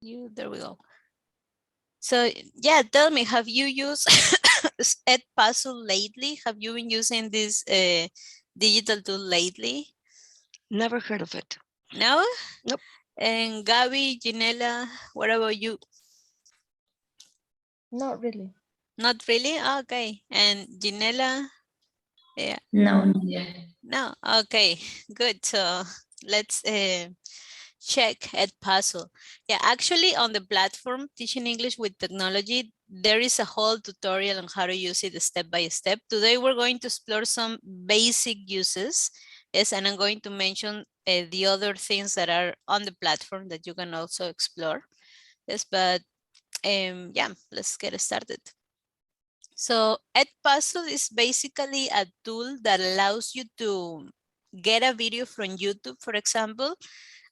There we go. So yeah, tell me, have you used Edpuzzle lately? Have you been using this digital tool lately? Never heard of it. No? Nope. And Gabby, Ginela, what about you? Not really. Not really? Okay. And Ginela? Yeah. No, not yet. No? Okay, good. So let's check Edpuzzle. Yeah, actually on the platform, Teaching English with Technology, there is a whole tutorial on how to use it step by step. Today we're going to explore some basic uses. Yes, and I'm going to mention the other things that are on the platform that you can also explore. Yes, but yeah, let's get started. So Edpuzzle is basically a tool that allows you to get a video from YouTube, for example,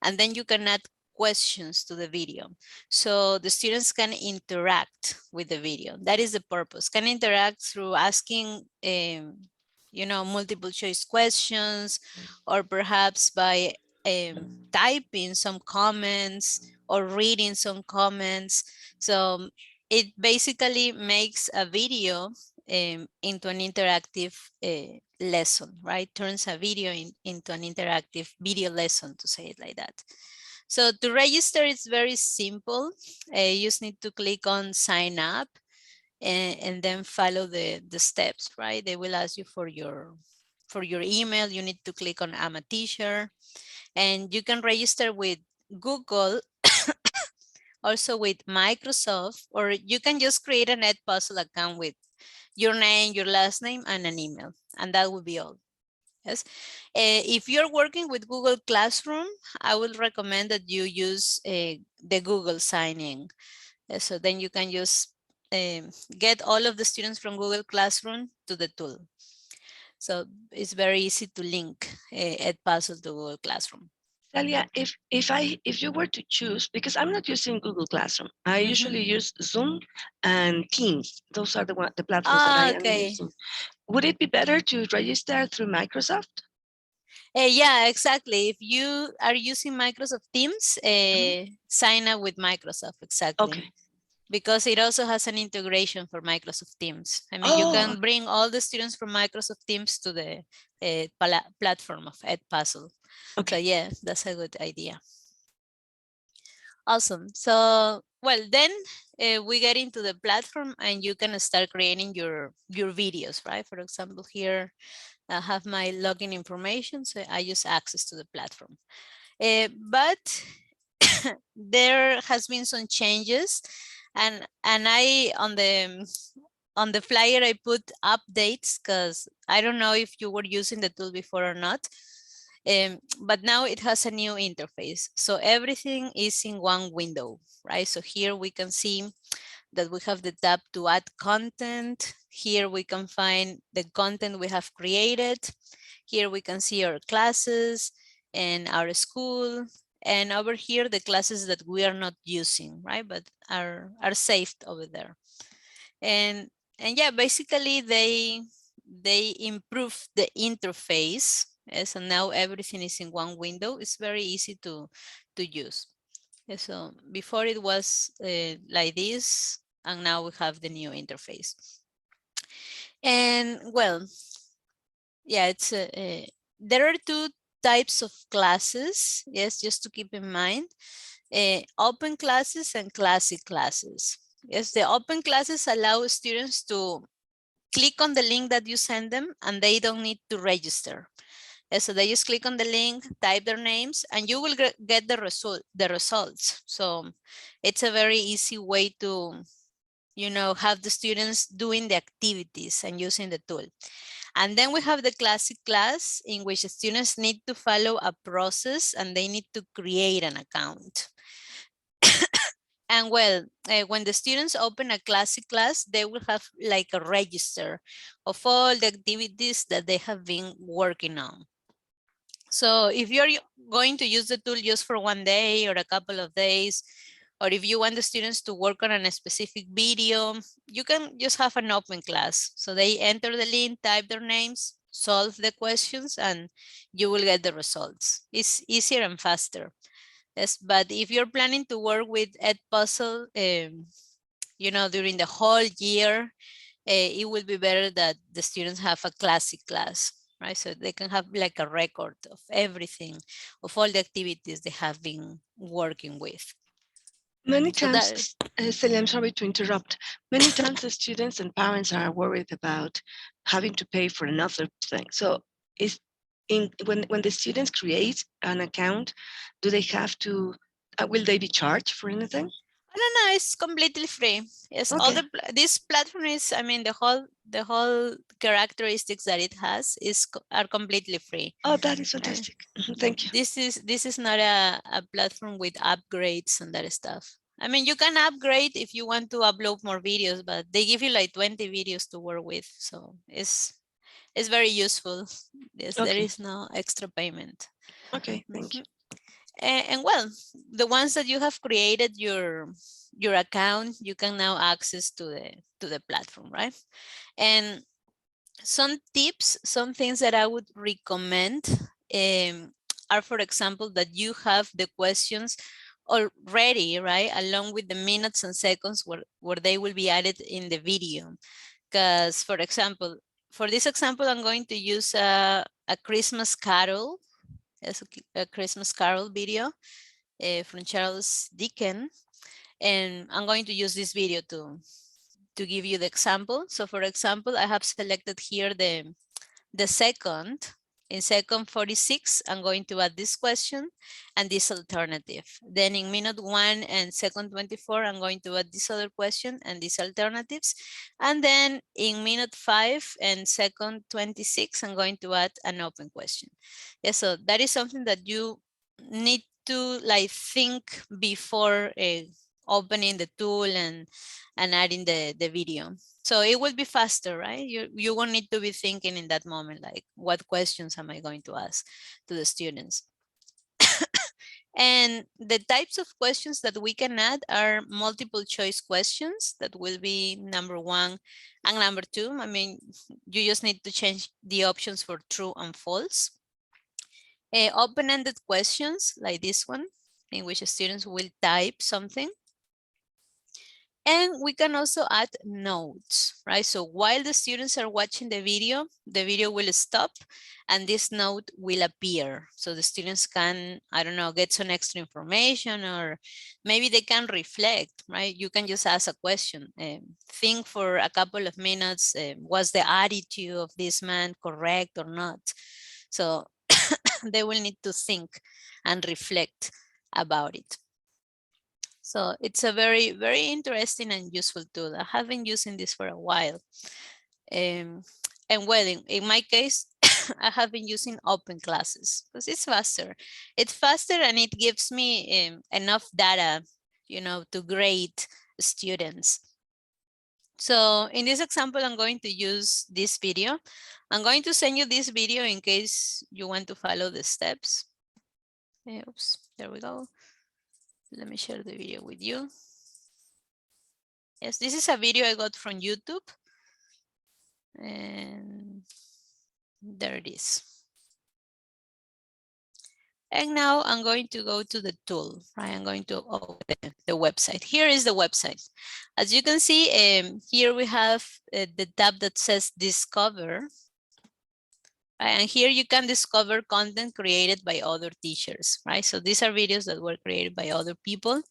and then you can add questions to the video. So the students can interact with the video. That is the purpose. Can interact through asking, multiple choice questions, or perhaps by typing some comments or reading some comments. So it basically makes a video into an interactive lesson, right? Turns a video into an interactive video lesson, to say it like that. So to register, it's very simple. You just need to click on sign up and then follow the steps, right? They will ask you for your email. You need to click on I'm a teacher, and you can register with Google, also with Microsoft, or you can just create an Edpuzzle account with your name, your last name, and an email, and that will be all. Yes. If you're working with Google Classroom, I would recommend that you use the Google sign-in. So then you can just get all of the students from Google Classroom to the tool. So it's very easy to link Edpuzzle to Google Classroom. Celia, if you were to choose, because I'm not using Google Classroom, I usually use Zoom and Teams. Those are the platforms that I am Okay. using. Would it be better to register through Microsoft? Yeah, exactly. If you are using Microsoft Teams, sign up with Microsoft, exactly. Okay. Because it also has an integration for Microsoft Teams. I mean, you can bring all the students from Microsoft Teams to the platform of Edpuzzle. Okay. So yeah, that's a good idea. Awesome. So, well, then we get into the platform and you can start creating your videos, right? For example, here I have my login information, so I use access to the platform. But there has been some changes, and I on the flyer I put updates because I don't know if you were using the tool before or not. But now it has a new interface. So everything is in one window, right? So here we can see that we have the tab to add content. Here we can find the content we have created. Here we can see our classes and our school. And over here, the classes that we are not using, right? But are saved over there. And yeah, basically they improve the interface. So now everything is in one window. It's very easy to use. So before it was like this, and now we have the new interface. And well, yeah, it's there are two types of classes. Yes, just to keep in mind, open classes and classic classes. Yes, the open classes allow students to click on the link that you send them and they don't need to register. So they just click on the link, type their names, and you will get the results. So it's a very easy way to, have the students doing the activities and using the tool. And then we have the classic class in which students need to follow a process and they need to create an account. And well, when the students open a classic class, they will have like a register of all the activities that they have been working on. So if you're going to use the tool just for one day or a couple of days, or if you want the students to work on a specific video, you can just have an open class. So they enter the link, type their names, solve the questions, and you will get the results. It's easier and faster. Yes, but if you're planning to work with Edpuzzle, you know, during the whole year, it will be better that the students have a classic class, right? So they can have like a record of everything, of all the activities they have been working with. Many So that, times, Celia, I'm sorry to interrupt. Many times the students and parents are worried about having to pay for another thing. So is when the students create an account, do they have to, will they be charged for anything? I don't know, it's completely free. Yes, all Okay. this platform is, I mean, the whole characteristics that it has are completely free. Oh, that is Right? fantastic. Thank you. This is not a platform with upgrades and that stuff. I mean, you can upgrade if you want to upload more videos, but they give you like 20 videos to work with, so it's very useful. Yes, there Okay. is no extra payment. Okay. Thank you. Mhm. And well, the ones that you have created your account, you can now access to the platform, right? And some tips, some things that I would recommend are, for example, that you have the questions already, right, along with the minutes and seconds where they will be added in the video. Because, for example, for this example, I'm going to use a Christmas Carol, as a Christmas Carol video from Charles Dickens, and I'm going to use this video to give you the example. So, for example, I have selected here the second. In second 46, I'm going to add this question and this alternative. Then in minute 1 and second 24, I'm going to add this other question and these alternatives. And then in minute 5 and second 26, I'm going to add an open question. Yeah, so that is something that you need to like think before opening the tool and adding the video. So it will be faster, right? You won't need to be thinking in that moment, like, what questions am I going to ask to the students? And the types of questions that we can add are multiple choice questions. That will be number 1 and number 2. I mean, you just need to change the options for true and false. Open-ended questions like this one, in which students will type something. And we can also add notes, right? So while the students are watching the video will stop and this note will appear. So the students can, I don't know, get some extra information, or maybe they can reflect, right? You can just ask a question. Think for a couple of minutes, was the attitude of this man correct or not? So they will need to think and reflect about it. So it's a very, very interesting and useful tool. I have been using this for a while. And well, in my case, I have been using open classes because it's faster. It's faster and it gives me enough data, you know, to grade students. So in this example, I'm going to use this video. I'm going to send you this video in case you want to follow the steps. Oops, there we go. Let me share the video with you. Yes, this is a video I got from YouTube. And there it is. And now I'm going to go to the tool, right? I'm going to open the website. Here is the website. As you can see, here we have the tab that says Discover. And here you can discover content created by other teachers, right? So these are videos that were created by other people.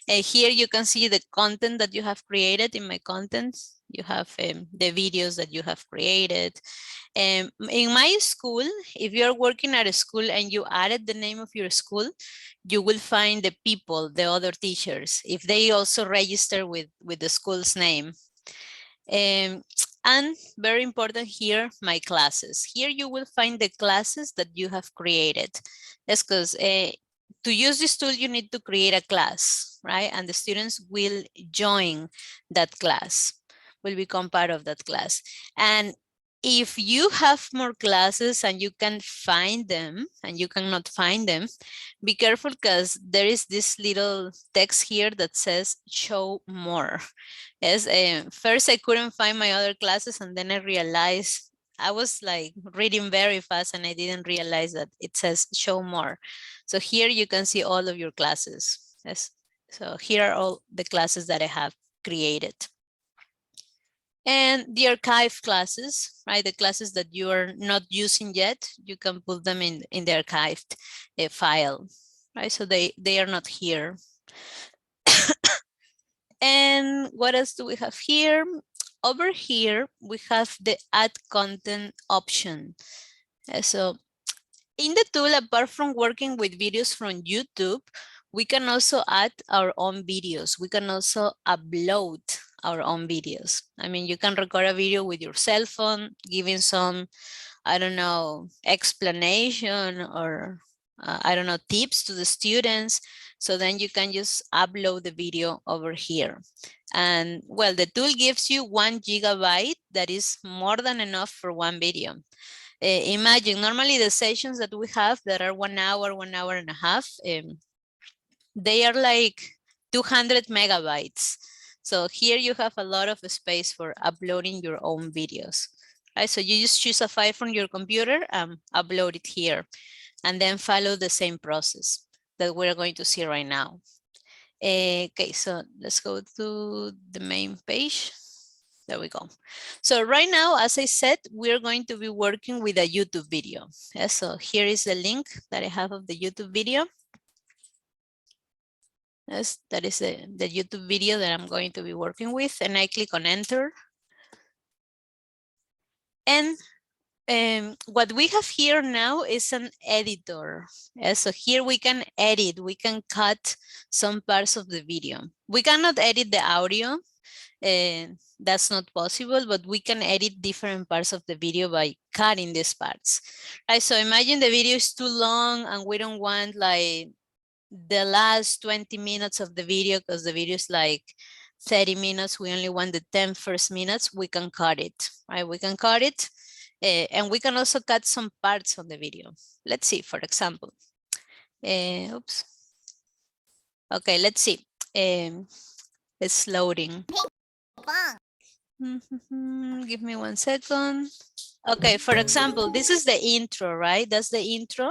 Here you can see the content that you have created. In my contents, you have the videos that you have created. In my school, if you're working at a school and you added the name of your school, you will find the people, the other teachers, if they also register with the school's name. And very important here, my classes. Here you will find the classes that you have created. That's because to use this tool, you need to create a class, right? And the students will join that class, will become part of that class. And if you have more classes and you can find them and you cannot find them, be careful because there is this little text here that says show more. Yes, first I couldn't find my other classes and then I realized I was like reading very fast and I didn't realize that it says show more. So here you can see all of your classes. Yes. So here are all the classes that I have created. And the archive classes, right? The classes that you are not using yet, you can put them in the archived file, right? So they are not here. And what else do we have here? Over here, we have the add content option. So in the tool, apart from working with videos from YouTube, we can also add our own videos. We can also upload our own videos. I mean, you can record a video with your cell phone, giving some, I don't know, explanation or I don't know, tips to the students. So then you can just upload the video over here. And well, the tool gives you 1 gigabyte. That is more than enough for one video. Imagine normally the sessions that we have that are 1 hour, 1 hour and a half, they are like 200 megabytes. So here you have a lot of space for uploading your own videos. Right? So you just choose a file from your computer and upload it here, and then follow the same process that we're going to see right now. Okay, so let's go to the main page. There we go. So right now, as I said, we're going to be working with a YouTube video. Yeah, so here is the link that I have of the YouTube video. Yes, that is the YouTube video that I'm going to be working with, and I click on enter. And what we have here now is an editor. Yeah, so here we can edit, we can cut some parts of the video. We cannot edit the audio, that's not possible, but we can edit different parts of the video by cutting these parts. Right, so imagine the video is too long and we don't want like the last 20 minutes of the video because the video is like 30 minutes. We only want the 10 first minutes. We can cut it, right? We can cut it. And we can also cut some parts on the video. Let's see, for example. Oops. Okay, let's see. It's loading. Give me 1 second. Okay, for example, this is the intro, right? That's the intro.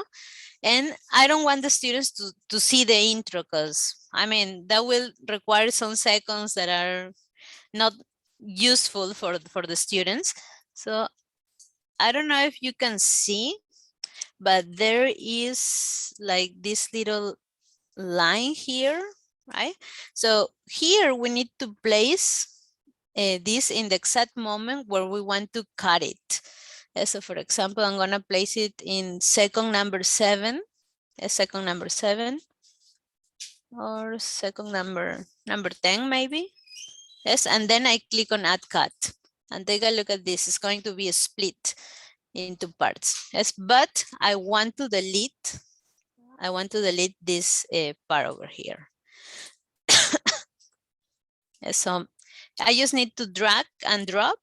And I don't want the students to see the intro because, I mean, that will require some seconds that are not useful for the students. So I don't know if you can see, but there is like this little line here, right? So here we need to place this in the exact moment where we want to cut it. So for example, I'm gonna place it in second number 7, second number 7, or second number 10 maybe. Yes, and then I click on add cut and take a look at this. It's going to be a split into parts. Yes, but I want to delete this part over here. So I just need to drag and drop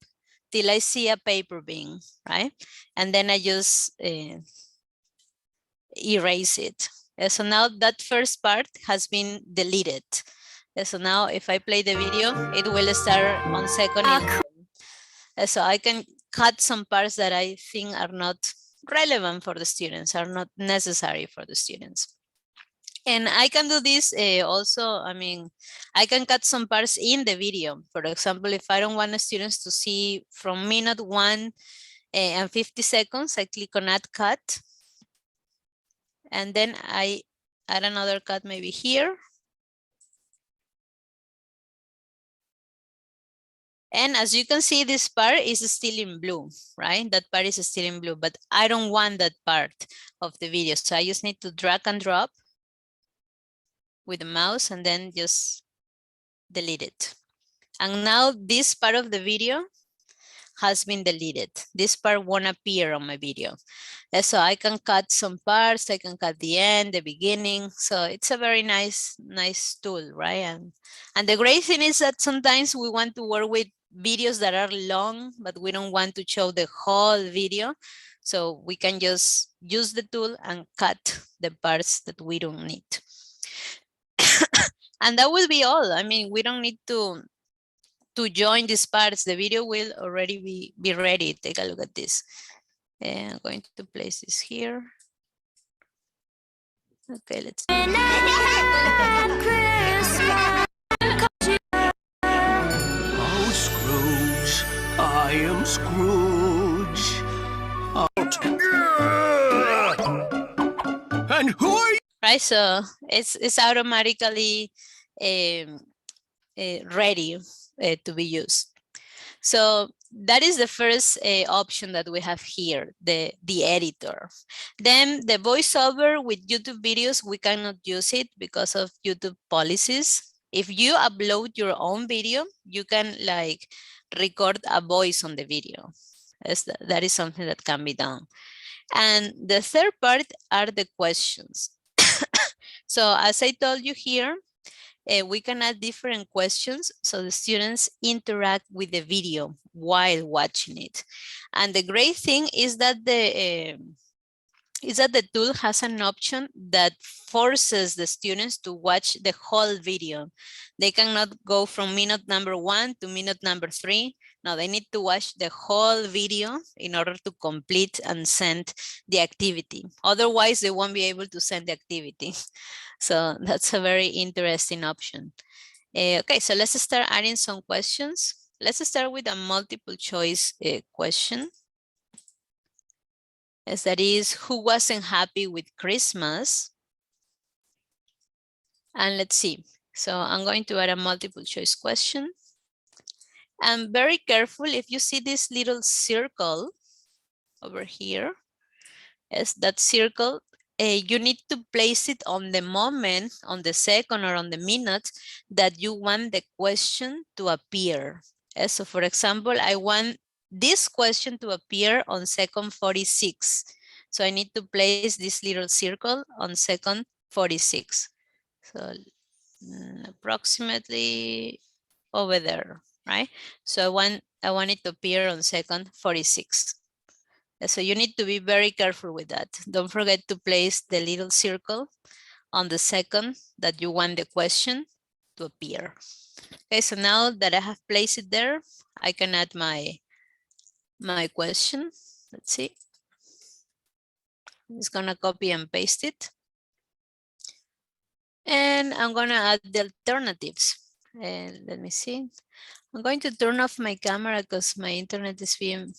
till I see a paper bin, right? And then I just erase it. So now that first part has been deleted. So now if I play the video, it will start on second. So I can cut some parts that I think are not relevant for the students, are not necessary for the students. And I can do this also, I mean, I can cut some parts in the video. For example, if I don't want the students to see from minute 1 and 50 seconds, I click on add cut. And then I add another cut maybe here. And as you can see, this part is still in blue, right? That part is still in blue, but I don't want that part of the video. So I just need to drag and drop with the mouse and then just delete it. And now this part of the video has been deleted. This part won't appear on my video. So I can cut some parts, I can cut the end, the beginning. So it's a very nice tool, right? And the great thing is that sometimes we want to work with videos that are long, but we don't want to show the whole video. So we can just use the tool and cut the parts that we don't need. And that will be all. I mean, we don't need to to join these parts, the video will already be ready. Take a look at this. And I'm going to place this here. Okay, let's do it. Oh, Scrooge, I am Scrooge. And who are you? Right, so it's automatically ready to be used. So that is the first option that we have here, the editor. Then the voiceover with YouTube videos, we cannot use it because of YouTube policies. If you upload your own video, you can like record a voice on the video. That is something that can be done. And the third part are the questions. So as I told you here, we can add different questions so the students interact with the video while watching it. And the great thing is that the tool has an option that forces the students to watch the whole video. They cannot go from minute number 1 to minute number 3. No, they need to watch the whole video in order to complete and send the activity. Otherwise, they won't be able to send the activity. So that's a very interesting option. Okay, so let's start adding some questions. Let's start with a multiple choice question. As that is, who wasn't happy with Christmas? And let's see. So I'm going to add a multiple choice question. And very careful, if you see this little circle over here, yes, that circle, you need to place it on the moment, on the second or on the minute that you want the question to appear. Yes, so for example, I want this question to appear on second 46. So I need to place this little circle on second 46. So approximately over there, right? So I want it to appear on second 46. So you need to be very careful with that. Don't forget to place the little circle on the second that you want the question to appear. Okay, so now that I have placed it there, I can add my question. Let's see. I'm just gonna copy and paste it. And I'm gonna add the alternatives. And let me see. I'm going to turn off my camera because my internet is being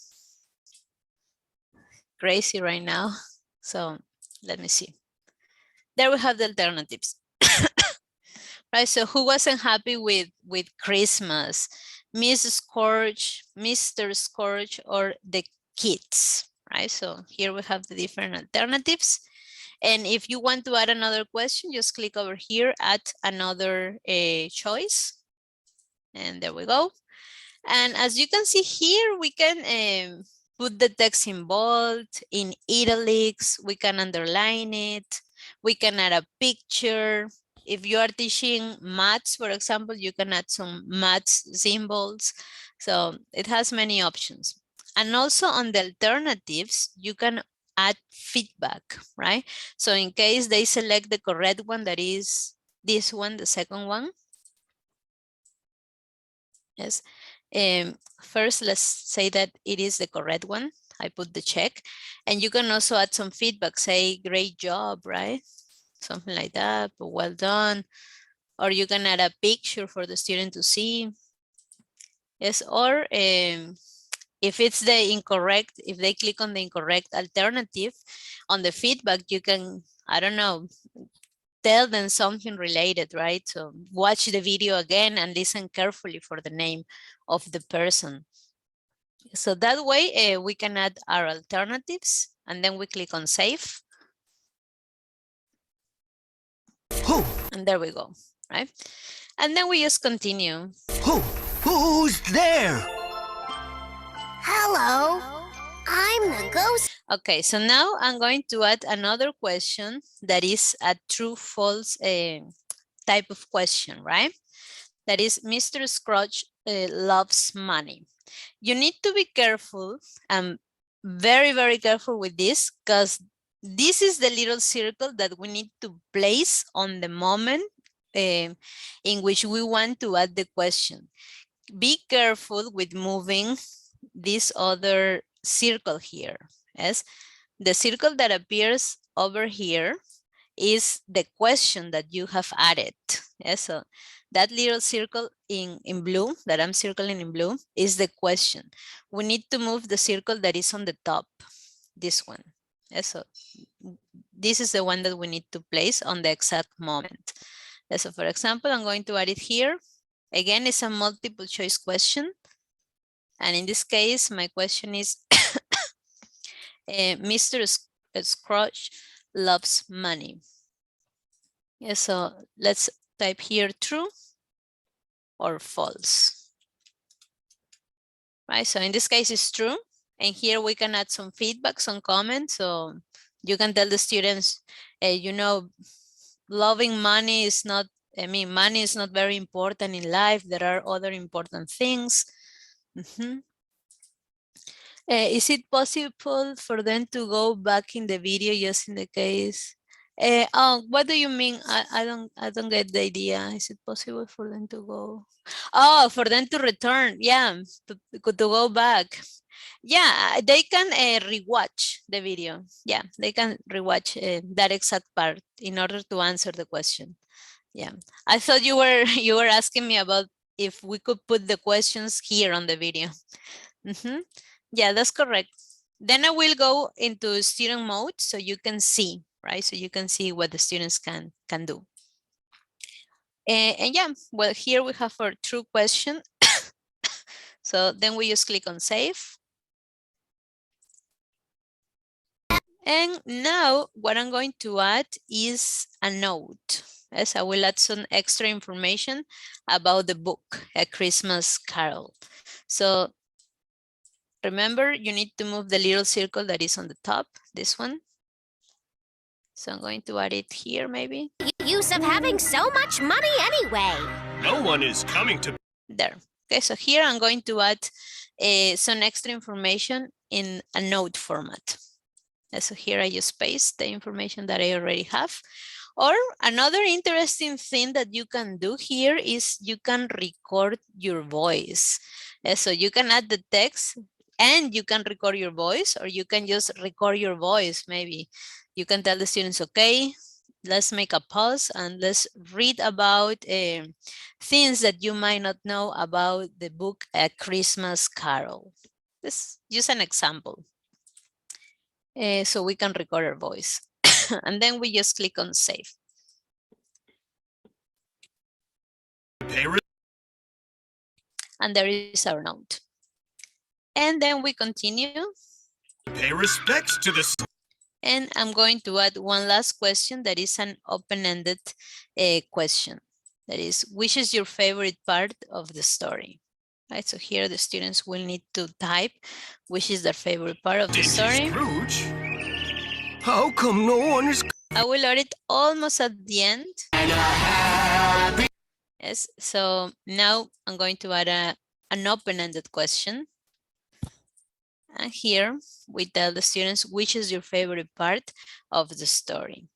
crazy right now. So let me see. There we have the alternatives. Right, so who wasn't happy with Christmas? Mrs. Scourge, Mr. Scourge, or the kids, right? So here we have the different alternatives. And if you want to add another question, just click over here, add another choice. And there we go. And as you can see here, we can put the text in bold, in italics, we can underline it, we can add a picture. If you are teaching maths, for example, you can add some maths symbols. So it has many options. And also on the alternatives, you can add feedback, right? So in case they select the correct one, that is this one, the second one. Yes. First, let's say that it is the correct one. I put the check. And you can also add some feedback, say, great job, right? Something like that, but well done. Or you can add a picture for the student to see. Yes, or if it's the incorrect, if they click on the incorrect alternative, on the feedback, you can, I don't know, tell them something related, right? So watch the video again and listen carefully for the name of the person. So that way we can add our alternatives and then we click on save. And there we go, right? And then we just continue. Who's there? Hello, I'm the ghost. Okay, so now I'm going to add another question that is a true-false type of question, right? That is, Mr. Scrooge loves money. You need to be careful, very, very careful with this, because this is the little circle that we need to place on the moment in which we want to add the question. be careful with moving this other circle here. Yes, the circle that appears over here is the question that you have added. Yes, so that little circle in blue that I'm circling in blue is the question. We need to move the circle that is on the top, this one. Yes, so this is the one that we need to place on the exact moment. Yes, so for example, I'm going to add it here. Again, it's a multiple choice question. And in this case, my question is, Mr. Scrooge loves money. Yeah, so let's type here true or false. Right, so in this case it's true. And here we can add some feedback, some comments. So you can tell the students, you know, loving money is not, money is not very important in life. There are other important things. Is it possible for them to go back in the video just in the case? Oh, what do you mean? I don't get the idea. Is it possible for them to go? Oh, for them to return. Yeah, to go back. Yeah, they can rewatch the video. Yeah, they can rewatch that exact part in order to answer the question. Yeah, I thought you were asking me about if we could put the questions here on the video. Yeah, that's correct. Then I will go into student mode so you can see, right? So you can see what the students can do. And yeah, well, here we have our true question. So then we just click on save. And now what I'm going to add is a note. Yes, I will add some extra information about the book, A Christmas Carol. So remember, you need to move the little circle that is on the top, this one. So I'm going to add it here, maybe. Use of having so much money anyway. No one is coming to. There. Okay, so here I'm going to add some extra information in a note format. So here I just paste the information that I already have. Or another interesting thing that you can do here is you can record your voice. So you can add the text and you can record your voice, or you can just record your voice. Maybe you can tell the students, okay, let's make a pause and let's read about things that you might not know about the book A Christmas Carol. This is just an example. So we can record our voice. And then we just click on save. And there is our note. And then we continue. Pay respects to the. And I'm going to add one last question that is an open-ended question. That is, which is your favorite part of the story? Right, so here the students will need to type which is their favorite part of the story. Scrooge? How come no one is? I will add it almost at the end. Yes, so now I'm going to add an open-ended question. And here we tell the students which is your favorite part of the story.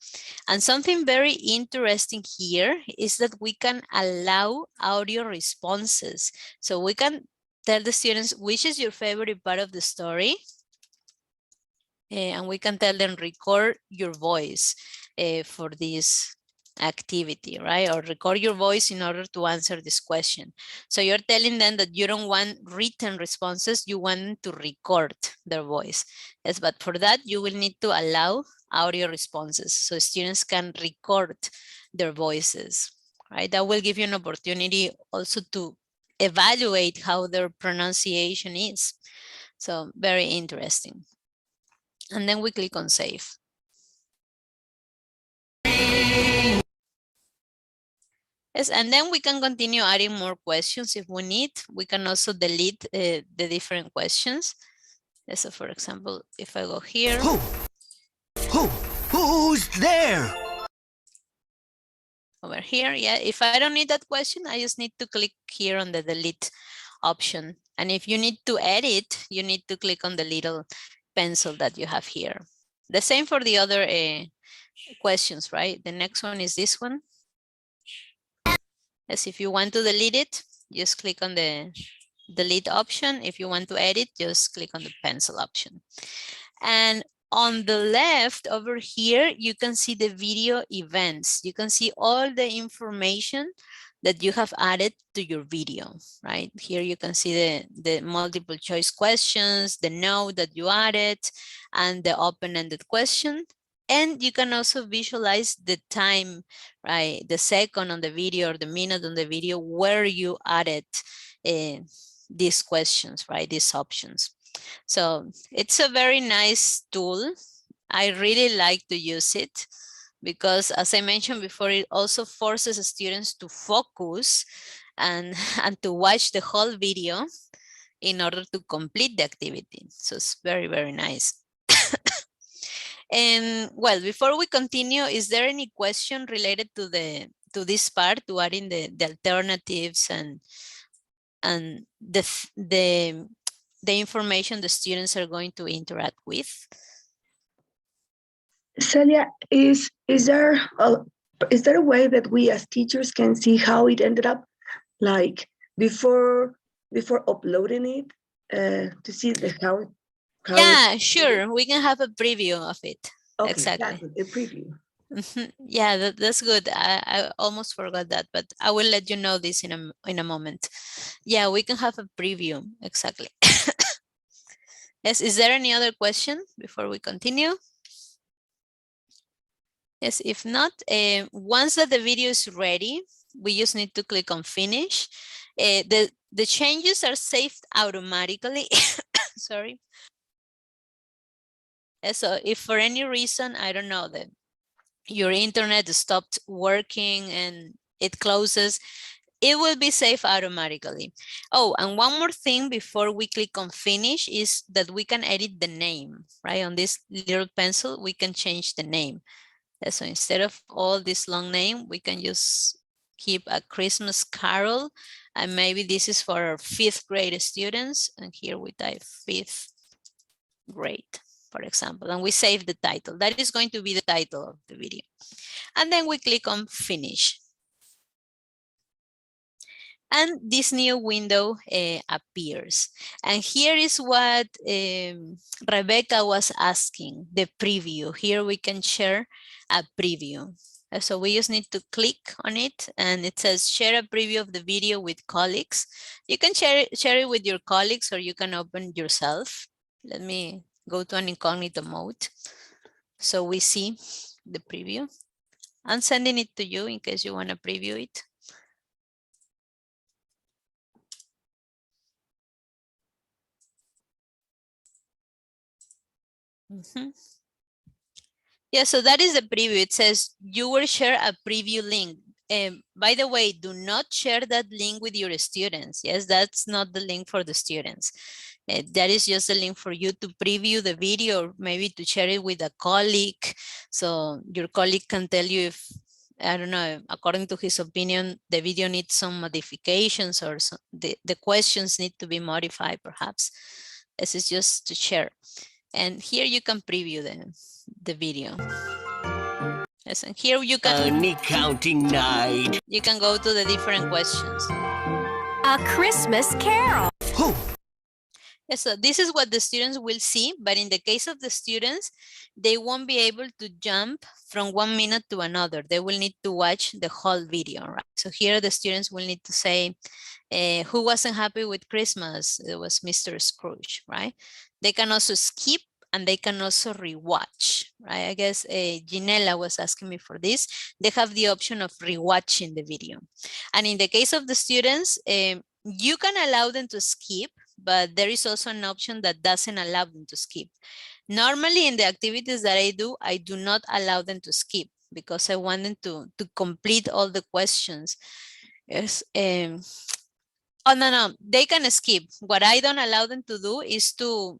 And something very interesting here is that we can allow audio responses. So we can tell the students which is your favorite part of the story. And we can tell them record your voice for this activity, right? Or record your voice in order to answer this question. So you're telling them that you don't want written responses, you want them to record their voice. Yes, but for that, you will need to allow audio responses so students can record their voices, right? That will give you an opportunity also to evaluate how their pronunciation is. So very interesting. And then we click on save. Yes, and then we can continue adding more questions if we need. We can also delete the different questions. So for example, if I go here. Who's there? Over here, yeah, if I don't need that question, I just need to click here on the delete option. And if you need to edit, you need to click on the little pencil that you have here. The same for the other questions, right? The next one is this one. As if you want to delete it, just click on the delete option. If you want to edit, just click on the pencil option. And on the left over here, you can see the video events. You can see all the information that you have added to your video, right? Here you can see the multiple choice questions, the note that you added, and the open-ended question. And you can also visualize the time, right? The second on the video or the minute on the video where you added these questions, right? These options. So it's a very nice tool. I really like to use it because, as I mentioned before, it also forces students to focus and to watch the whole video in order to complete the activity. So it's very, very nice. And well, before we continue, is there any question related to this part, to adding the alternatives and the information the students are going to interact with? Celia, is there a way that we as teachers can see how it ended up, like before uploading it, to see how yeah, sure. We can have a preview of it. Okay, exactly. A preview. Yeah, that's good. I almost forgot that, but I will let you know this in a moment. Yeah, we can have a preview. Exactly. Yes, is there any other question before we continue? Yes, if not, once that the video is ready, we just need to click on finish. The changes are saved automatically. Sorry. So if for any reason, I don't know, that your internet stopped working and it closes, it will be saved automatically. Oh, and one more thing before we click on finish is that we can edit the name, right? On this little pencil, we can change the name. So instead of all this long name, we can just keep a Christmas Carol. And maybe this is for our 5th grade students. And here we type 5th grade, for example, and we save the title. That is going to be the title of the video. And then we click on finish. And this new window appears. And here is what Rebecca was asking, the preview. Here we can share a preview. So we just need to click on it and it says share a preview of the video with colleagues. You can share it with your colleagues or you can open yourself. Let me go to an incognito mode. So we see the preview. I'm sending it to you in case you want to preview it. Yeah, so that is the preview. It says you will share a preview link. By the way, do not share that link with your students. Yes, that's not the link for the students. That is just a link for you to preview the video, or maybe to share it with a colleague. So your colleague can tell you if, I don't know, according to his opinion, the video needs some modifications or the questions need to be modified perhaps. This is just to share. And here you can preview the video. Yes, and here you can Only counting night. You can go to the different questions. A Christmas Carol. Oh, Yes, so this is what the students will see, but in the case of the students, they won't be able to jump from 1 minute to another. They will need to watch the whole video, right? So here the students will need to say, who wasn't happy with Christmas? It was Mr. Scrooge, right? They can also skip and they can also rewatch, right? I guess Ginella was asking me for this. They have the option of rewatching the video. And in the case of the students, you can allow them to skip, but there is also an option that doesn't allow them to skip. Normally in the activities that I do not allow them to skip because I want them to complete all the questions. Yes. Oh, no, they can skip. What I don't allow them to do is to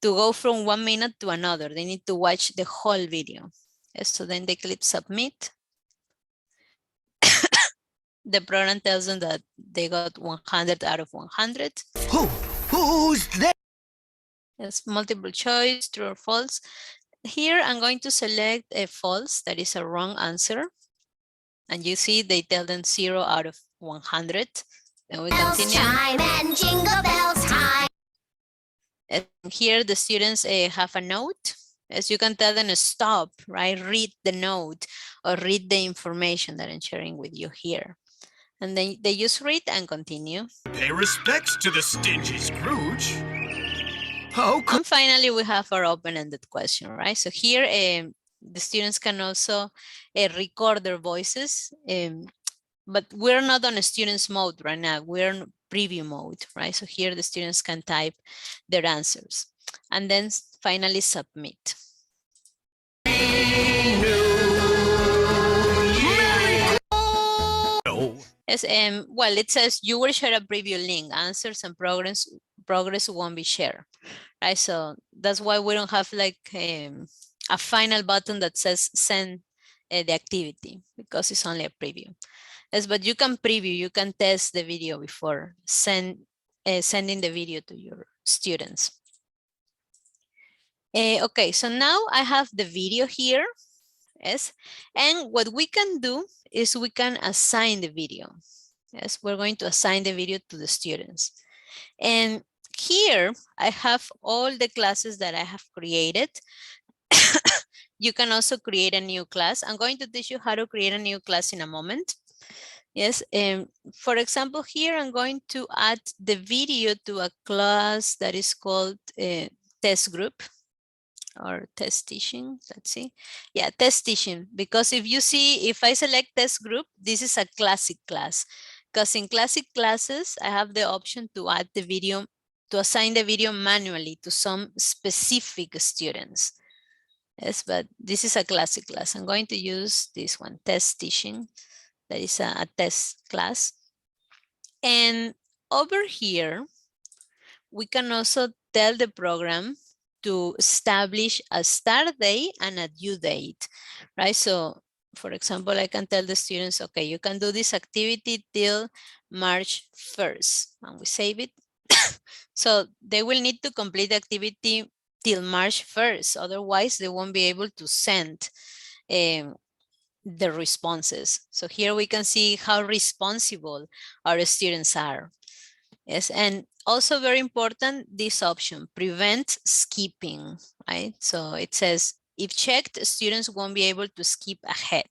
go from 1 minute to another. They need to watch the whole video. So then they click submit. The program tells them that they got 100 out of 100. who's there? It's multiple choice, true or false. Here I'm going to select a false, that is a wrong answer. And you see they tell them 0 out of 100. Then we Bells continue. chime and jingle bells time. And here the students have a note. As you can tell them, stop, right? Read the note or read the information that I'm sharing with you here. And then they just read and continue. Pay respects to the stingy Scrooge. How And finally, we have our open-ended question, right? So here, the students can also record their voices, but we're not on a students mode right now. We're in preview mode, right? So here the students can type their answers and then finally submit. Yes, well, it says you will share a preview link. Answers and progress won't be shared, right? So that's why we don't have like a final button that says send the activity, because it's only a preview. Yes, but you can preview, you can test the video before sending the video to your students. Okay, so now I have the video here. Yes, and what we can do is we can assign the video. Yes, we're going to assign the video to the students. And here I have all the classes that I have created. You can also create a new class. I'm going to teach you how to create a new class in a moment. Yes, for example, here I'm going to add the video to a class that is called test group or test teaching. Let's see. Yeah, test teaching. Because if you see, if I select test group, this is a classic class. Because in classic classes, I have the option to add the video, to assign the video manually to some specific students. Yes, but this is a classic class. I'm going to use this one, test teaching. That is a test class. And over here, we can also tell the program to establish a start date and a due date, right? So for example, I can tell the students, okay, you can do this activity till March 1st, and we save it. So they will need to complete the activity till March 1st, otherwise they won't be able to send the responses. So here we can see how responsible our students are. Yes, and also very important, this option, prevent skipping, right? So it says, if checked, students won't be able to skip ahead,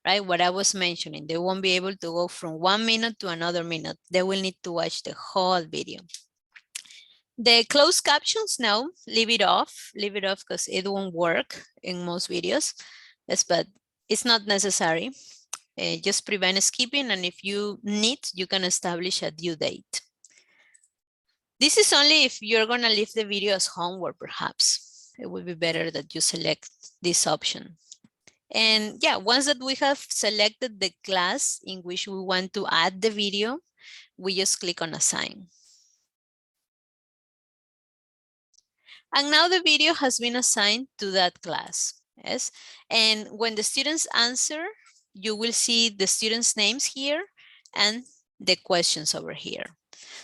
right? What I was mentioning, they won't be able to go from 1 minute to another minute. They will need to watch the whole video. The closed captions, no, leave it off because it won't work in most videos. Yes, but it's not necessary. Just prevent skipping, and if you need, you can establish a due date. This is only if you're gonna leave the video as homework, perhaps. It would be better that you select this option. And yeah, once that we have selected the class in which we want to add the video, we just click on assign. And now the video has been assigned to that class, yes? And when the students answer, you will see the students' names here and the questions over here.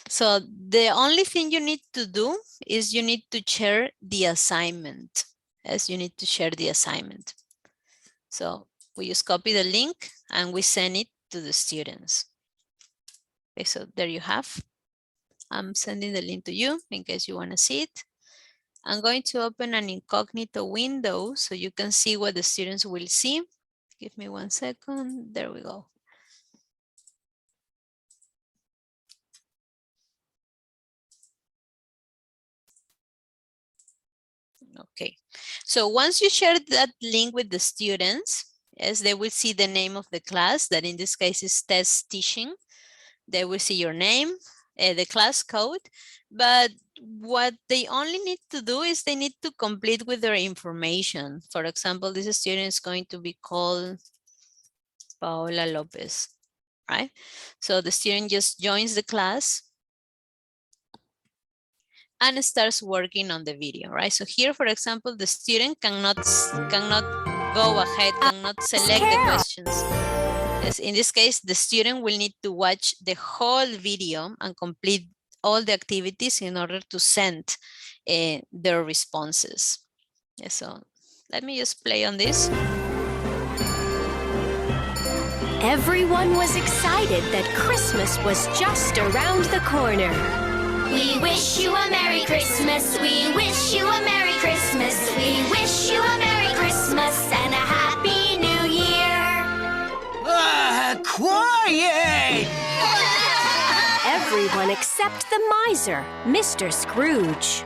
So the only thing you need to do is you need to share the assignment. Yes, you need to share the assignment. So we just copy the link and we send it to the students. Okay, so there you have. I'm sending the link to you in case you want to see it. I'm going to open an incognito window so you can see what the students will see. Give me 1 second. There we go. Okay, so once you share that link with the students, yes, they will see the name of the class, that in this case is test teaching. They will see your name, the class code, but what they only need to do is they need to complete with their information. For example, this student is going to be called Paola Lopez, right? So the student just joins the class and starts working on the video, right? So here, for example, the student cannot go ahead, cannot select the questions. Yes, in this case, the student will need to watch the whole video and complete all the activities in order to send their responses. Yes, so let me just play on this. Everyone was excited that Christmas was just around the corner. We wish you a Merry Christmas. We wish you a Merry Christmas. We wish you a Merry Christmas and a Happy New Year. Quiet! Everyone except the miser, Mr. Scrooge.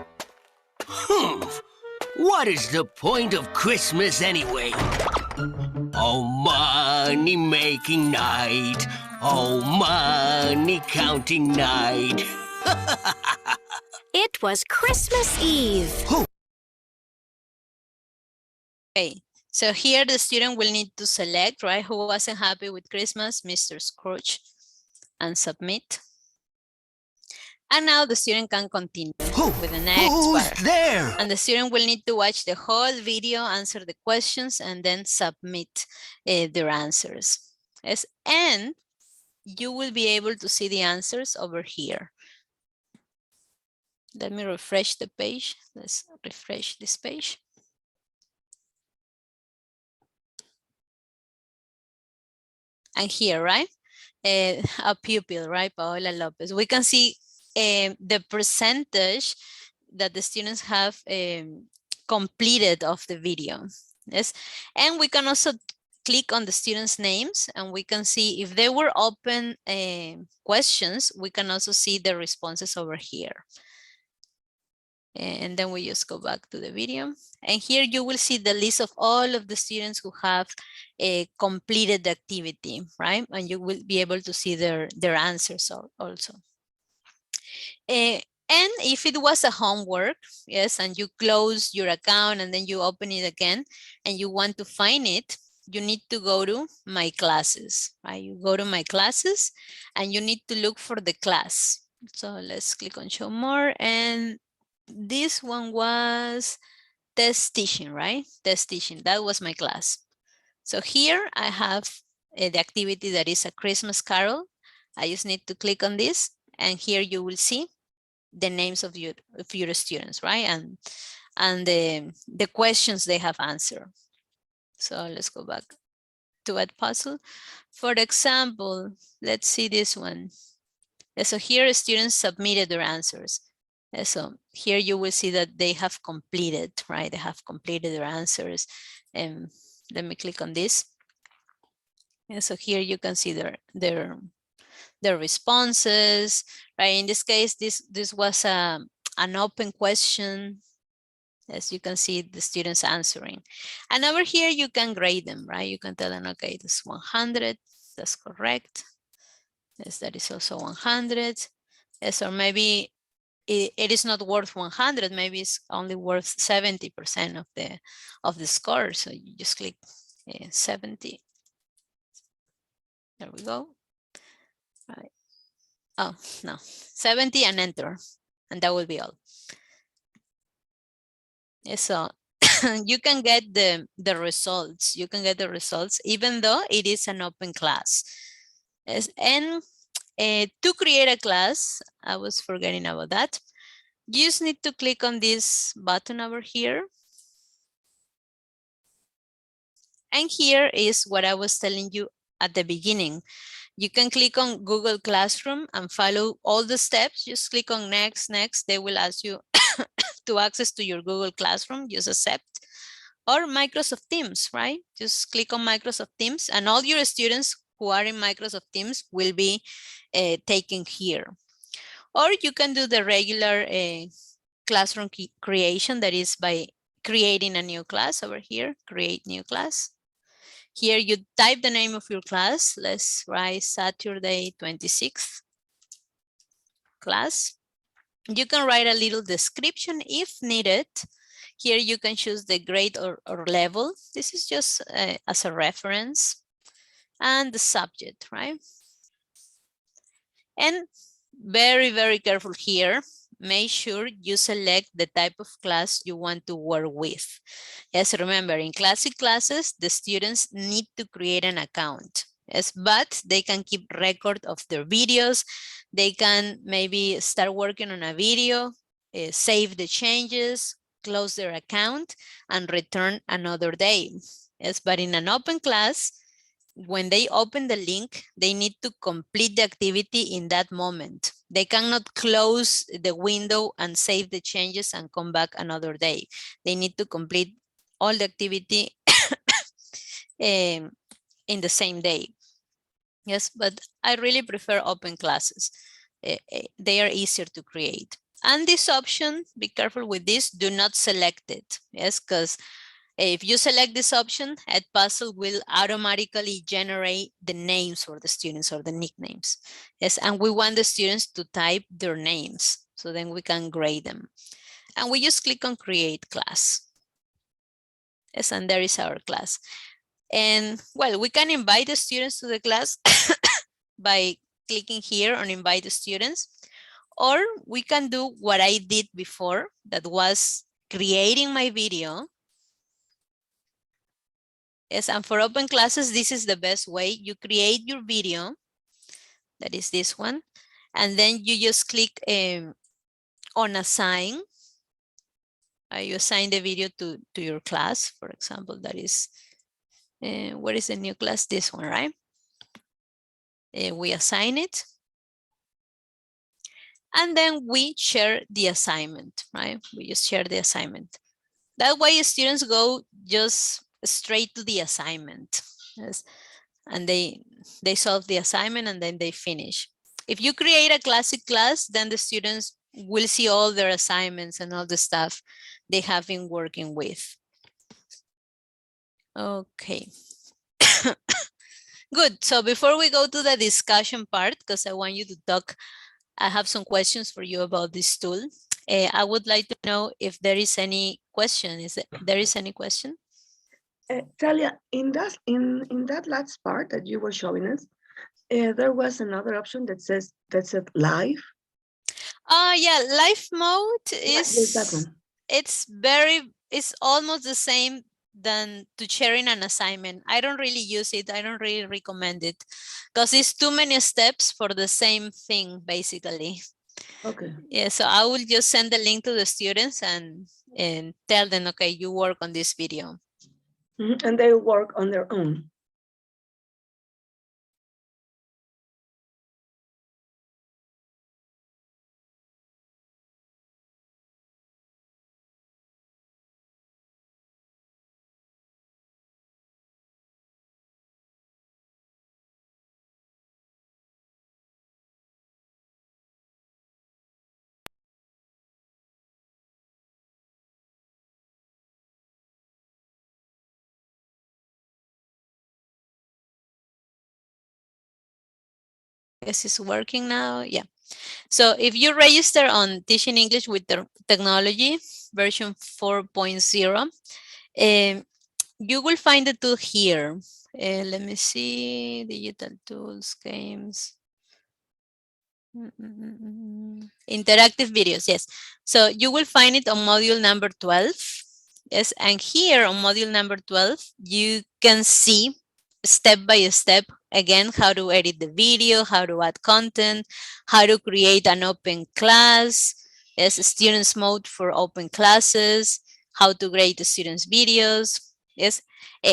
What is the point of Christmas anyway? Oh, money-making night. Oh, money-counting night. It was Christmas Eve. Okay, so here the student will need to select, right, who wasn't happy with Christmas, Mr. Scrooge, and submit. And now the student can continue with the next Who's part. there? And the student will need to watch the whole video, answer the questions, and then submit their answers. Yes, and you will be able to see the answers over here. Let me refresh the page. Let's refresh this page. And here, right? A pupil, right? Paola Lopez. We can see the percentage that the students have completed of the video. Yes, and we can also click on the students' names and we can see if they were open questions, we can also see the responses over here. And then we just go back to the video. And here you will see the list of all of the students who have completed the activity, right? And you will be able to see their answers also. And if it was a homework, yes, and you close your account and then you open it again and you want to find it, you need to go to My Classes, right? You go to My Classes and you need to look for the class. So let's click on Show More, and this one was test teaching, right? Test teaching, that was my class. So here I have the activity that is a Christmas Carol. I just need to click on this and here you will see the names of your students, right? And the questions they have answered. So let's go back to Edpuzzle. For example, let's see this one. So here students submitted their answers. So here you will see that they have completed, right? They have completed their answers. And let me click on this. And so here you can see their responses, right? In this case, this was an open question. As you can see, the students answering. And over here, you can grade them, right? You can tell them, okay, this is 100, that's correct. Yes, that is also 100. Yes, or maybe it is not worth 100, maybe it's only worth 70% of the score. So you just click 70. There we go. Right. Oh, no, 70 and enter, and that will be all. Yeah, so you can get the results. You can get the results even though it is an open class. Yes, and to create a class, I was forgetting about that. You just need to click on this button over here. And here is what I was telling you at the beginning. You can click on Google Classroom and follow all the steps. Just click on next, next. They will ask you to access to your Google Classroom, just accept. Or Microsoft Teams, right? Just click on Microsoft Teams and all your students who are in Microsoft Teams will be taken here. Or you can do the regular classroom creation, that is by creating a new class over here, create new class. Here you type the name of your class. Let's write Saturday 26th class. You can write a little description if needed. Here you can choose the grade or level. This is just as a reference. And the subject, right? And very, very careful here. Make sure you select the type of class you want to work with. Yes, remember, in classic classes, the students need to create an account. Yes, but they can keep record of their videos. They can maybe start working on a video, save the changes, close their account, and return another day. Yes, but in an open class, when they open the link, they need to complete the activity in that moment. They cannot close the window and save the changes and come back another day. They need to complete all the activity in the same day. Yes, but I really prefer open classes. They are easier to create. And this option, be careful with this, do not select it. Yes, because if you select this option, Edpuzzle will automatically generate the names for the students or the nicknames. Yes, and we want the students to type their names, so then we can grade them. And we just click on create class. Yes, and there is our class. And well, we can invite the students to the class by clicking here on invite the students, or we can do what I did before, that was creating my video. Yes, and for open classes, this is the best way. You create your video, that is this one, and then you just click on assign. You assign the video to your class, for example, that is, what is the new class? This one, right? We assign it. And then we share the assignment, right? We just share the assignment. That way students go just straight to the assignment. Yes. And they solve the assignment and then they finish. If you create a classic class, then the students will see all their assignments and all the stuff they have been working with. Okay. Good. So before we go to the discussion part, because I want you to talk, I have some questions for you about this tool. I would like to know if there is any question. There is any question? Talia, in that last part that you were showing us, there was another option that said live. Yeah, live mode Is that one? It's almost the same than to sharing an assignment. I don't really use it. I don't really recommend it because it's too many steps for the same thing, basically. Okay. Yeah, so I will just send the link to the students and tell them, okay, you work on this video. Mm-hmm. And they work on their own. Guess it's working now. Yeah. So if you register on Teaching English with the Technology version 4.0, you will find the tool here. Let me see, digital tools, games. Interactive videos, yes. So you will find it on module number 12. Yes, and here on module number 12, you can see step by step, again, how to edit the video, how to add content, how to create an open class, yes, students mode for open classes, how to grade the students' videos, yes,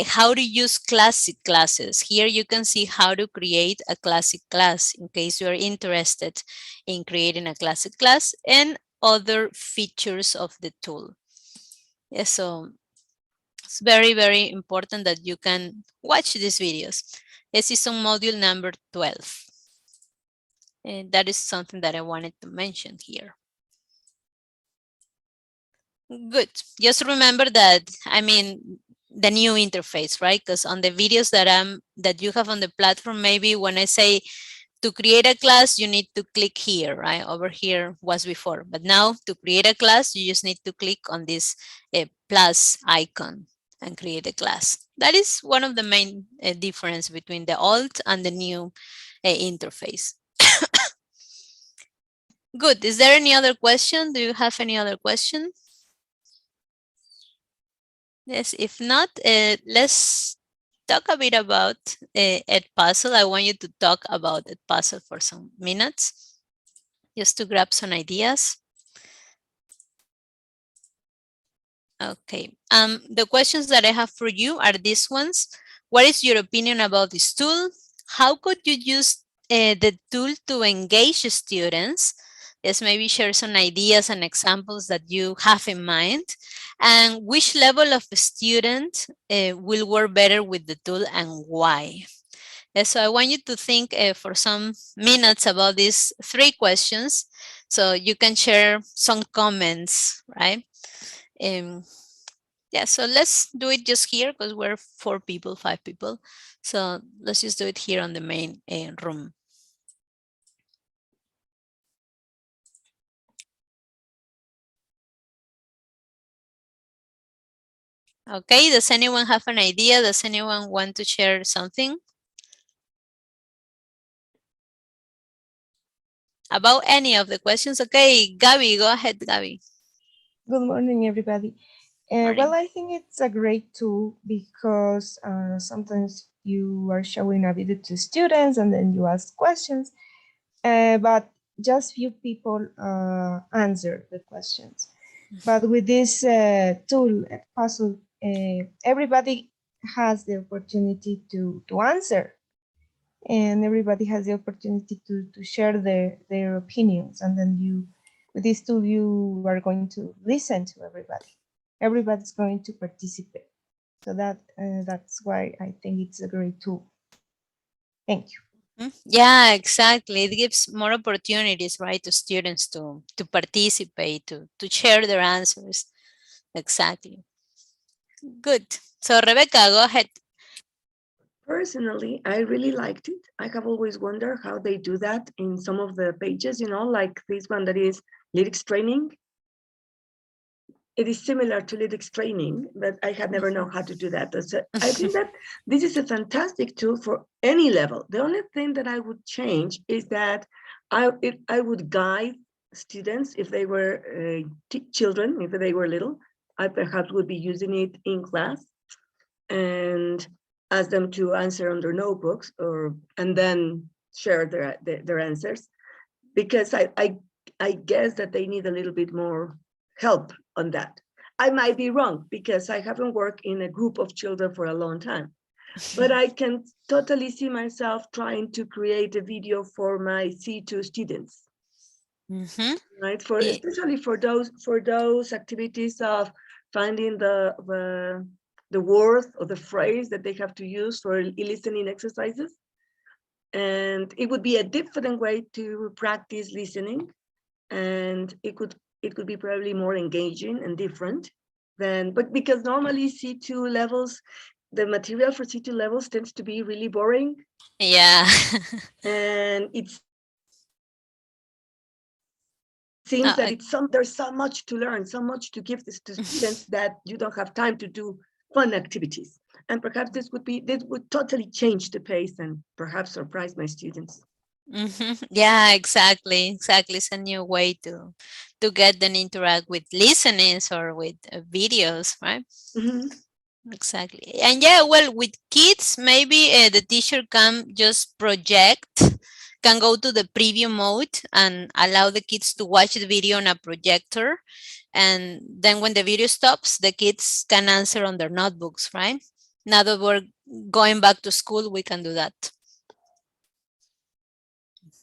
how to use classic classes. Here you can see how to create a classic class in case you are interested in creating a classic class, and other features of the tool. Yes, so it's very, very important that you can watch these videos. This is on module number 12. And that is something that I wanted to mention here. Good. Just remember that, I mean, the new interface, right? Because on the videos that you have on the platform, maybe when I say to create a class, you need to click here, right? Over here was before, but now to create a class, you just need to click on this plus icon and create a class. That is one of the main difference between the old and the new interface. Good. Is there any other question? Do you have any other question? Yes, if not, let's talk a bit about Edpuzzle. I want you to talk about Edpuzzle for some minutes, just to grab some ideas. Okay, the questions that I have for you are these ones. What is your opinion about this tool? How could you use the tool to engage students? Yes, maybe share some ideas and examples that you have in mind. And which level of student will work better with the tool and why? So I want you to think for some minutes about these 3 questions so you can share some comments, right? Yeah, so let's do it just here because we're 4 people, 5 people. So let's just do it here on the main room. Okay, does anyone have an idea? Does anyone want to share something? About any of the questions? Okay, Gabby, go ahead, Gabby. Good morning, everybody. Well, Morning. I think it's a great tool because sometimes you are showing a video to students and then you ask questions, but just few people answer the questions. But with this tool, Edpuzzle, everybody has the opportunity to answer, and everybody has the opportunity to share their opinions. And then you, with this tool, you are going to listen to everybody. Everybody's going to participate. So that's why I think it's a great tool. Thank you. Yeah, exactly. It gives more opportunities, right, to students to participate, to share their answers. Exactly. Good. So Rebecca, go ahead. Personally, I really liked it. I have always wondered how they do that in some of the pages, like this one that is lyrics training. It is similar to lyrics training, but I had never known how to do that. So I think that this is a fantastic tool for any level. The only thing that I would change is that I would guide students if they were children, if they were little. I perhaps would be using it in class and ask them to answer on their notebooks and then share their answers, because I guess that they need a little bit more help on that. I might be wrong because I haven't worked in a group of children for a long time, but I can totally see myself trying to create a video for my C2 students, right? Especially for those activities of finding the word or the phrase that they have to use for listening exercises. And it would be a different way to practice listening, and it could be probably more engaging and different but because normally C2 levels, the material for C2 levels tends to be really boring. Yeah. And it seems that there's so much to learn, so much to give this to students that you don't have time to do fun activities. And perhaps this would totally change the pace and perhaps surprise my students. Yeah, exactly. It's a new way to get them interact with listenings or with videos, right? Exactly. And yeah, well, with kids, maybe the teacher can just can go to the preview mode and allow the kids to watch the video on a projector. And then when the video stops, the kids can answer on their notebooks, right? Now that we're going back to school, we can do that.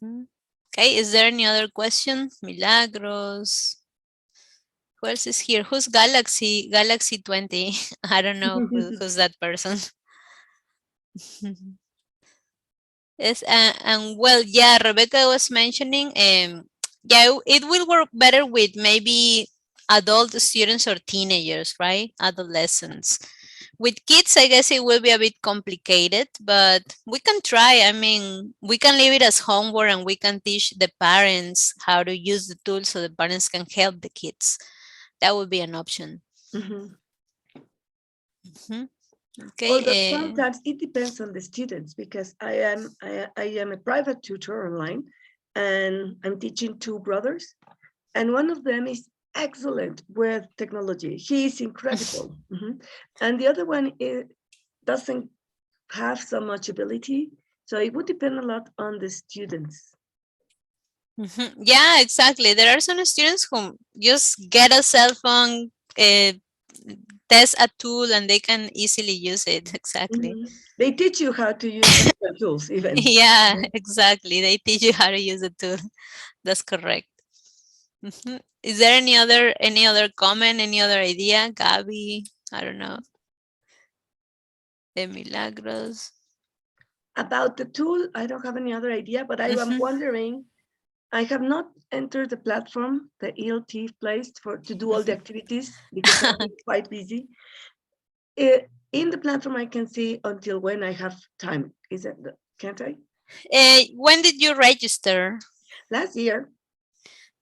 Okay, is there any other question? Milagros. Who else is here? Who's Galaxy 20? I don't know who's that person. Yes, and well, yeah, Rebecca was mentioning, yeah, it will work better with maybe adult students or teenagers, right? Adolescents. With kids, I guess it will be a bit complicated, but we can try. I mean, we can leave it as homework and we can teach the parents how to use the tool so the parents can help the kids. That would be an option. Okay. Although sometimes it depends on the students, because I am a private tutor online, and I'm teaching 2 brothers, and one of them is excellent with technology. He is incredible. And the other one doesn't have so much ability. So it would depend a lot on the students. Yeah, exactly. There are some students who just get a cell phone, test a tool and they can easily use it. Exactly. They teach you how to use the tools even. Yeah, exactly. They teach you how to use a tool. That's correct. Is there any other comment, any other idea, Gabby? I don't know. De Milagros. About the tool, I don't have any other idea, but I am wondering, I have not entered the platform, the ELT place to do all the activities because I've been quite busy. In the platform, I can see until when I have time. Is it, can't I? When did you register? Last year.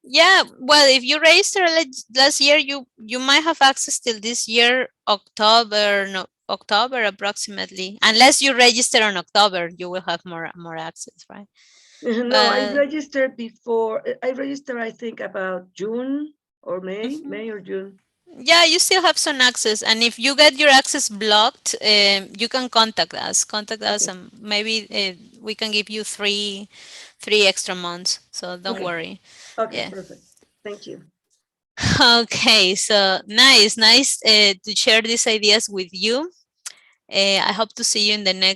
Yeah, well, if you registered last year, you might have access till this year, October approximately. Unless you register on October, you will have more access, right? No, I registered before. I registered, I think, about June or May or June. Yeah, you still have some access, and if you get your access blocked, you can contact us. And maybe we can give you three extra months. So don't worry. Okay, Yeah. perfect. Thank you. Okay, so nice to share these ideas with you. I hope to see you in the next